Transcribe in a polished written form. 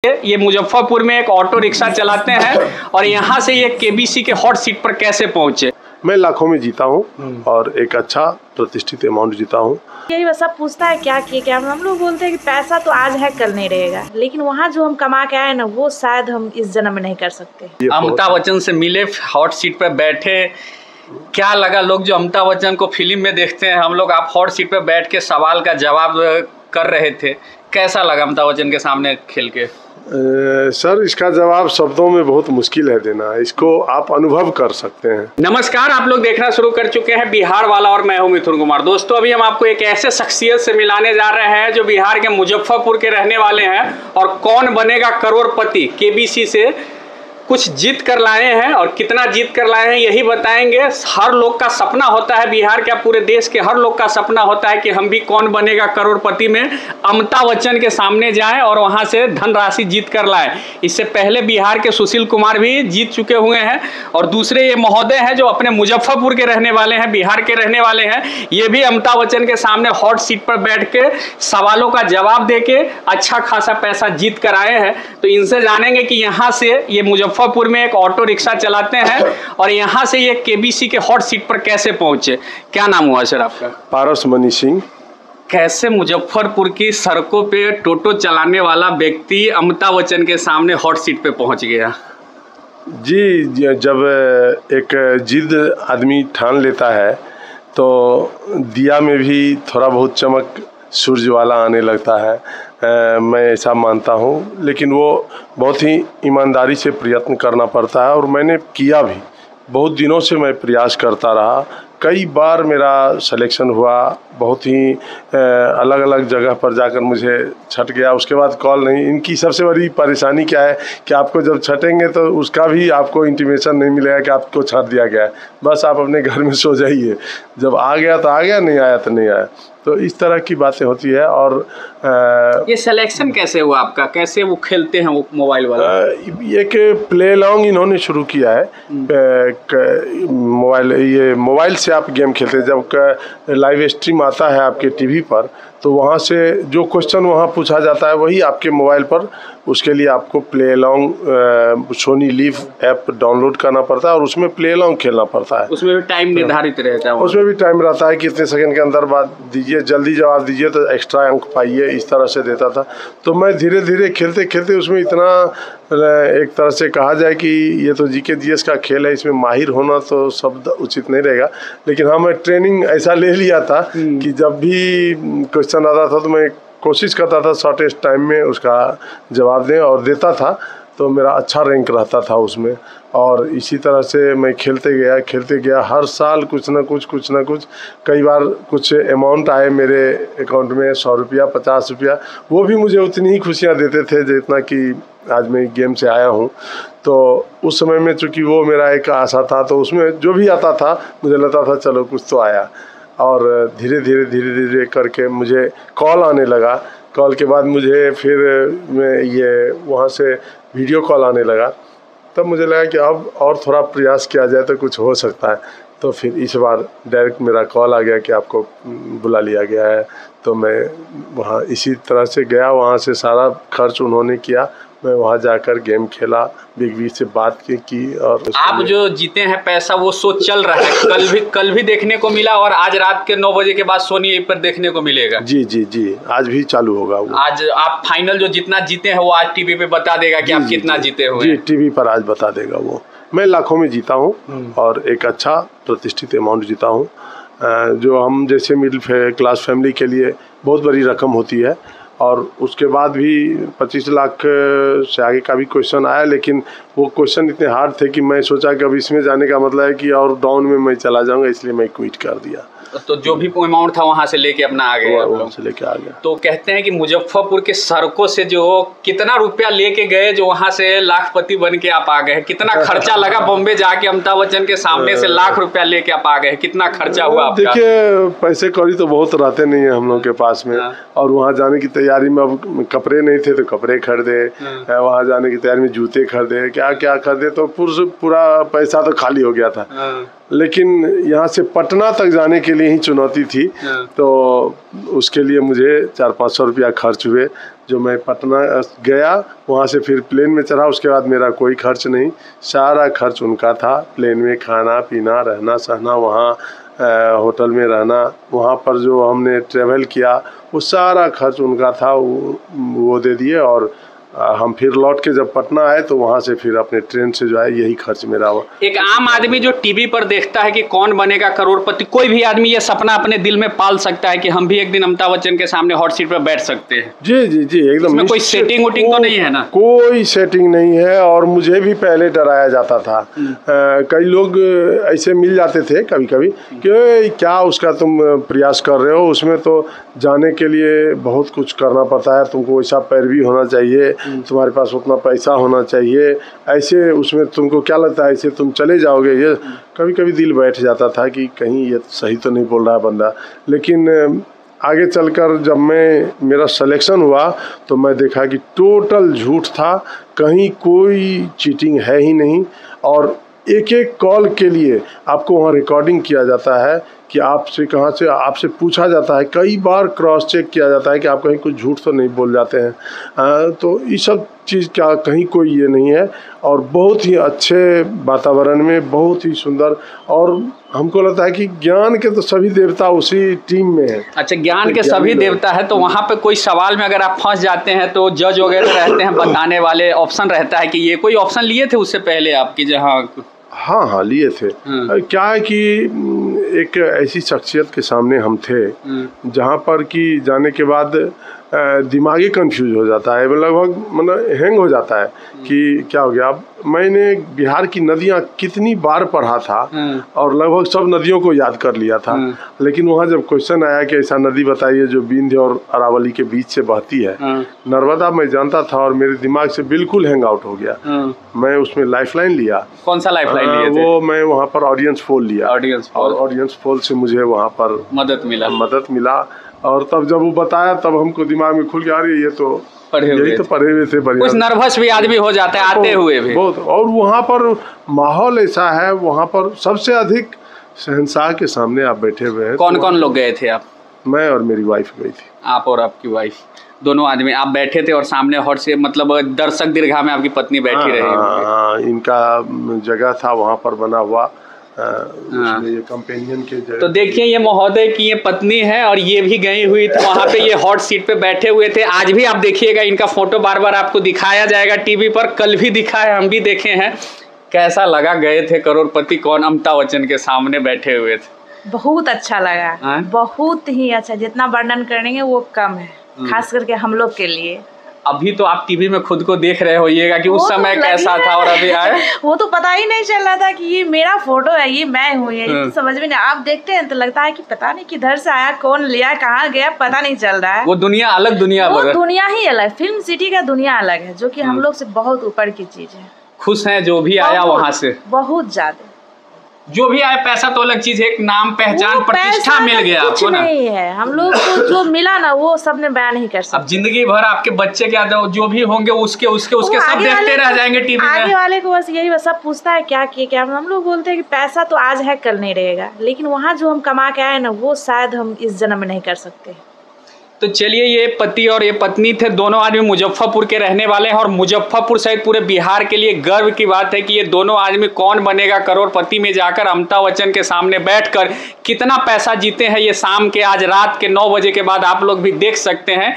ये मुजफ्फरपुर में एक ऑटो रिक्शा चलाते हैं और यहाँ से ये केबीसी के हॉट सीट पर कैसे पहुँचे। मैं लाखों में जीता हूँ और एक अच्छा प्रतिष्ठित अमाउंट जीता हूँ। यही बस सब पूछता है क्या किए क्या, हम लोग बोलते हैं कि पैसा तो आज है कल नहीं रहेगा, लेकिन वहाँ जो हम कमा के आए ना वो शायद हम इस जन्म में नहीं कर सकते। अमिताभ बच्चन से मिले, हॉट सीट पर बैठे, क्या लगा? लोग जो अमिताभ बच्चन को फिल्म में देखते हैं, हम लोग आप हॉट सीट पर बैठ के सवाल का जवाब कर रहे थे, कैसा लगा अमिताभ बच्चन के सामने खेल के? सर इसका जवाब शब्दों में बहुत मुश्किल है देना, इसको आप अनुभव कर सकते हैं। नमस्कार, आप लोग देखना शुरू कर चुके हैं बिहार वाला और मैं हूं मिथुन कुमार। दोस्तों अभी हम आपको एक ऐसे शख्सियत से मिलाने जा रहे हैं जो बिहार के मुजफ्फरपुर के रहने वाले हैं और कौन बनेगा करोड़पति केबीसी से कुछ जीत कर लाए हैं और कितना जीत कर लाए हैं यही बताएंगे। हर लोग का सपना होता है, बिहार के पूरे देश के हर लोग का सपना होता है कि हम भी कौन बनेगा करोड़पति में अमिताभ बच्चन के सामने जाएं और वहां से धनराशि जीत कर लाएं। इससे पहले बिहार के सुशील कुमार भी जीत चुके हुए हैं और दूसरे ये महोदय हैं जो अपने मुजफ्फरपुर के रहने वाले हैं, बिहार के रहने वाले हैं। ये भी अमिताभ बच्चन के सामने हॉट सीट पर बैठ के सवालों का जवाब दे के अच्छा खासा पैसा जीत कर आए हैं। तो इनसे जानेंगे कि यहाँ से ये मुजफ्फरपुर में एक ऑटो रिक्शा चलाते हैं और यहाँ से ये केबीसी के हॉट सीट पर कैसे पहुंचे। क्या नाम हुआ सर आपका? पारस मनी सिंह। कैसे मुजफ्फरपुर की सड़कों पे टोटो चलाने वाला व्यक्ति अमिताभ बच्चन के सामने हॉट सीट पे पहुंच गया? जी, जब एक जिद आदमी ठान लेता है तो दिया में भी थोड़ा बहुत चमक सूरज वाला आने लगता है, मैं ऐसा मानता हूँ। लेकिन वो बहुत ही ईमानदारी से प्रयत्न करना पड़ता है और मैंने किया भी। बहुत दिनों से मैं प्रयास करता रहा, कई बार मेरा सिलेक्शन हुआ, बहुत ही अलग अलग जगह पर जाकर मुझे छट गया। उसके बाद कॉल नहीं। इनकी सबसे बड़ी परेशानी क्या है कि आपको जब छटेंगे तो उसका भी आपको इंटीमेशन नहीं मिलेगा कि आपको छट दिया गया है, बस आप अपने घर में सो जाइए। जब आ गया तो आ गया, नहीं आया तो नहीं आया। तो इस तरह की बातें होती है। और ये सिलेक्शन कैसे हुआ आपका? कैसे वो खेलते हैं वो मोबाइल वाला? एक प्ले लॉन्ग इन्होंने शुरू किया है मोबाइल से आप गेम खेलते हैं। जब लाइव स्ट्रीम आता है आपके टीवी पर तो वहाँ से जो क्वेश्चन वहाँ पूछा जाता है वही आपके मोबाइल पर, उसके लिए आपको play long Sony LIV app download करना पड़ता है और उसमें प्ले लॉन्ग खेलना पड़ता है। उसमें भी टाइम निर्धारित रहता है? उसमें भी टाइम रहता है कि इतने सेकंड के अंदर बात दीजिए, जल्दी जवाब दीजिए तो एक्स्ट्रा अंक पाइए, इस तरह से देता था। तो मैं धीरे धीरे खेलते खेलते उसमें इतना, एक तरह से कहा जाए कि ये तो जीके जीएस का खेल है, इसमें माहिर होना तो शब्द उचित नहीं रहेगा, लेकिन हाँ मैं ट्रेनिंग ऐसा ले लिया था कि जब भी क्वेश्चन आता था तो मैं कोशिश करता था शॉर्टेस्ट टाइम में उसका जवाब दें और देता था, तो मेरा अच्छा रैंक रहता था उसमें। और इसी तरह से मैं खेलते गया। हर साल कुछ ना कुछ कई बार कुछ अमाउंट आए मेरे अकाउंट में, 100 रुपया 50 रुपया, वो भी मुझे उतनी ही खुशियाँ देते थे जितना कि आज मैं गेम से आया हूँ। तो उस समय में चूँकि वो मेरा एक आशा था, तो उसमें जो भी आता था मुझे लगता था चलो कुछ तो आया। और धीरे धीरे करके मुझे कॉल आने लगा। कॉल के बाद मुझे फिर ये वहाँ से वीडियो कॉल आने लगा। तब मुझे लगा कि अब और थोड़ा प्रयास किया जाए तो कुछ हो सकता है। तो फिर इस बार डायरेक्ट मेरा कॉल आ गया कि आपको बुला लिया गया है। तो मैं वहाँ इसी तरह से गया, वहाँ से सारा खर्च उन्होंने किया। मैं वहाँ जाकर गेम खेला, बिग बी से बात की और आप जो जीते हैं पैसा वो शो चल रहा है, कल भी देखने को मिला और आज रात के 9 बजे के बाद सोनी पर देखने को मिलेगा। जी, आज भी चालू होगा वो। आज आप फाइनल जो जितना जीते हैं वो आज टीवी पे बता देगा कि आप कितना जीते हुए? जी, टीवी पर आज बता देगा वो। मैं लाखों में जीता हूँ और एक अच्छा प्रतिष्ठित अमाउंट जीता हूँ, जो हम जैसे मिडिल क्लास फैमिली के लिए बहुत बड़ी रकम होती है। और उसके बाद भी 25 लाख से आगे का भी क्वेश्चन आया, लेकिन वो क्वेश्चन इतने हार्ड थे कि मैं सोचा कि अब इसमें जाने का मतलब है कि और डाउन में मैं चला जाऊंगा, इसलिए मैं क्विट कर दिया। तो जो भी अमाउंट था वहाँ से लेके अपना आ गया? वहाँ से लेके आ गया। तो कहते हैं कि मुजफ्फरपुर के सड़कों से जो कितना रुपया लेके गए जो वहाँ से लाखपति बन के आप आ गए? कितना खर्चा लगा बॉम्बे जाके अमिताभ बच्चन के सामने से लाख रुपया लेके आप आ गए? कितना खर्चा हुआ आपका? देखिए पैसे कौड़ी तो बहुत रहते नहीं है हम लोग के पास में। और वहाँ जाने की तैयारी में अब कपड़े नहीं थे तो कपड़े खरीदे, वहाँ जाने की तैयारी में जूते खरीदे, क्या क्या खरीदे, तो पूरा पैसा तो खाली हो गया था। लेकिन यहाँ से पटना तक जाने के लिए ही चुनौती थी। तो उसके लिए मुझे 400-500 रुपया खर्च हुए। जो मैं पटना गया, वहाँ से फिर प्लेन में चढ़ा, उसके बाद मेरा कोई खर्च नहीं, सारा खर्च उनका था। प्लेन में खाना पीना, रहना सहना, वहाँ होटल में रहना, वहाँ पर जो हमने ट्रैवल किया वो सारा खर्च उनका था, वो दे दिए। और हम फिर लौट के जब पटना आए तो वहाँ से फिर अपने ट्रेन से जो है यही खर्च मेरा हुआ। एक आम आदमी जो टीवी पर देखता है कि कौन बनेगा करोड़पति, कोई भी आदमी ये सपना अपने दिल में पाल सकता है कि हम भी एक दिन अमिताभ बच्चन के सामने हॉट सीट पर बैठ सकते हैं। जी जी जी, एकदम। कोई सेटिंग वोटिंग तो नहीं है ना? कोई सेटिंग नहीं है। और मुझे भी पहले डराया जाता था। कई लोग ऐसे मिल जाते थे कभी कभी कि क्या उसका तुम प्रयास कर रहे हो, उसमें तो जाने के लिए बहुत कुछ करना पड़ता है, तुमको वैसा पैरवी होना चाहिए, तुम्हारे पास उतना पैसा होना चाहिए, ऐसे उसमें तुमको क्या लगता है ऐसे तुम चले जाओगे। ये कभी कभी दिल बैठ जाता था कि कहीं ये सही तो नहीं बोल रहा है बंदा। लेकिन आगे चलकर जब मेरा सिलेक्शन हुआ तो मैं देखा कि टोटल झूठ था, कहीं कोई चीटिंग है ही नहीं। और एक एक कॉल के लिए आपको वहाँ रिकॉर्डिंग किया जाता है कि आपसे कहाँ से आपसे पूछा जाता है, कई बार क्रॉस चेक किया जाता है कि आप कहीं कुछ झूठ तो नहीं बोल जाते हैं। तो ये सब चीज़ क्या कहीं कोई ये नहीं है। और बहुत ही अच्छे वातावरण में, बहुत ही सुंदर। और हमको लगता है कि ज्ञान के तो सभी देवता उसी टीम में है। अच्छा, ज्ञान के सभी देवता है। तो वहाँ पे कोई सवाल में अगर आप फंस जाते हैं तो जज वगैरह रहते हैं, बताने वाले ऑप्शन रहता है कि ये कोई ऑप्शन लिए थे उससे पहले आपकी जहाँ? हाँ लिए थे। क्या है कि एक ऐसी शख्सियत के सामने हम थे जहाँ पर कि जाने के बाद दिमागी कंफ्यूज हो जाता है, मतलब हैंग हो जाता है कि क्या हो गया। अब मैंने बिहार की नदियाँ कितनी बार पढ़ा था और लगभग सब नदियों को याद कर लिया था। लेकिन वहाँ जब क्वेश्चन आया कि ऐसा नदी बताइए जो विंध्य और अरावली के बीच से बहती है, नर्मदा मैं जानता था और मेरे दिमाग से बिल्कुल हैंग आउट हो गया। मैं उसमें लाइफलाइन लिया। कौन सा लाइफलाइन लिए थे? वो मैं वहाँ पर ऑडियंस पोल लिया। और ऑडियंस पोल से मुझे वहाँ पर मदद मिला। और तब जब वो बताया तब हमको दिमाग में खुल गया, अरे ये तो पढ़े हुए थे। कुछ नर्वस भी आदमी हो जाता है आते हुए भी बहुत। और वहाँ पर माहौल ऐसा है, वहाँ पर सबसे अधिक शहंशाह के सामने आप बैठे हुए हैं। कौन कौन लोग गए थे आप? मैं और मेरी वाइफ गई थी। आप और आपकी वाइफ दोनों आदमी आप बैठे थे और सामने हॉट से मतलब दर्शक दीर्घा में आपकी पत्नी बैठी रही? इनका जगह था वहाँ पर बना हुआ, ये कंपेनियन के जगह। तो देखिए ये महोदय की ये पत्नी है और ये भी गई हुई थी वहाँ पे, ये हॉट सीट पे बैठे हुए थे। आज भी आप देखिएगा इनका फोटो बार बार आपको दिखाया जाएगा टीवी पर, कल भी दिखा है, हम भी देखे हैं। कैसा लगा? गए थे करोड़पति कौन अमिताभ बच्चन के सामने बैठे हुए थे। बहुत अच्छा लगा, बहुत ही अच्छा। जितना वर्णन करेंगे वो कम है, खास करके हम लोग के लिए। अभी तो आप टीवी में खुद को देख रहे होइएगा कि उस समय कैसा था और अभी आए। वो तो पता ही नहीं चल रहा था कि ये मेरा फोटो है, ये मैं हूँ, ये तो समझ में नहीं। आप देखते हैं तो लगता है कि पता नहीं किधर से आया, कौन लिया, कहाँ गया, पता नहीं चल रहा है। वो दुनिया अलग, दुनिया दुनिया ही अलग, फिल्म सिटी का दुनिया अलग है, जो कि हम लोग से बहुत ऊपर की चीज है। खुश हैं जो भी आया वहाँ से? बहुत ज्यादा। जो भी आए, पैसा तो अलग चीज है, एक नाम पहचान प्रतिष्ठा मिल गया आपको ना। नहीं है, हम लोग को जो मिला ना वो सबने बयान नहीं कर सकते। अब जिंदगी भर आपके बच्चे क्या जो भी होंगे उसके सब देखते रह जाएंगे टीवी में। आगे वाले को बस यही सब पूछता है क्या किए क्या। हम लोग बोलते हैं कि पैसा तो आज है कल नहीं रहेगा, लेकिन वहाँ जो हम कमा के आए ना वो शायद हम इस जन्म में नहीं कर सकते। तो चलिए, ये पति और ये पत्नी थे, दोनों आदमी मुजफ्फरपुर के रहने वाले हैं और मुजफ्फरपुर सहित पूरे बिहार के लिए गर्व की बात है कि ये दोनों आदमी कौन बनेगा करोड़पति में जाकर अमिताभ बच्चन के सामने बैठकर कितना पैसा जीते हैं। ये शाम के आज रात के 9 बजे के बाद आप लोग भी देख सकते हैं।